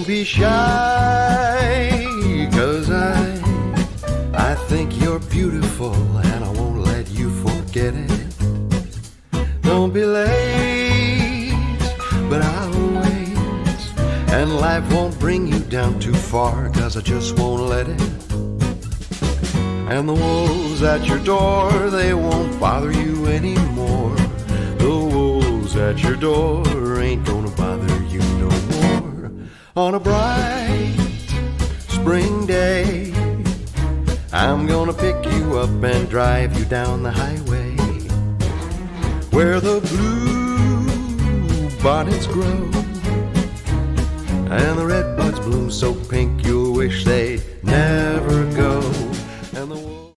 Don't be shy, 'cause I think you're beautiful and I won't let you forget it. Don't be late, but I'll wait, and life won't bring you down too far, 'cause I just won't let it. And the wolves at your door, they won't bother you anymore. The wolves at your door ain't gonna bother you no more. On a bright spring day, I'm gonna pick you up and drive you down the highway, where the blue bonnets grow and the red buds bloom so pink you'll wish they'd never go.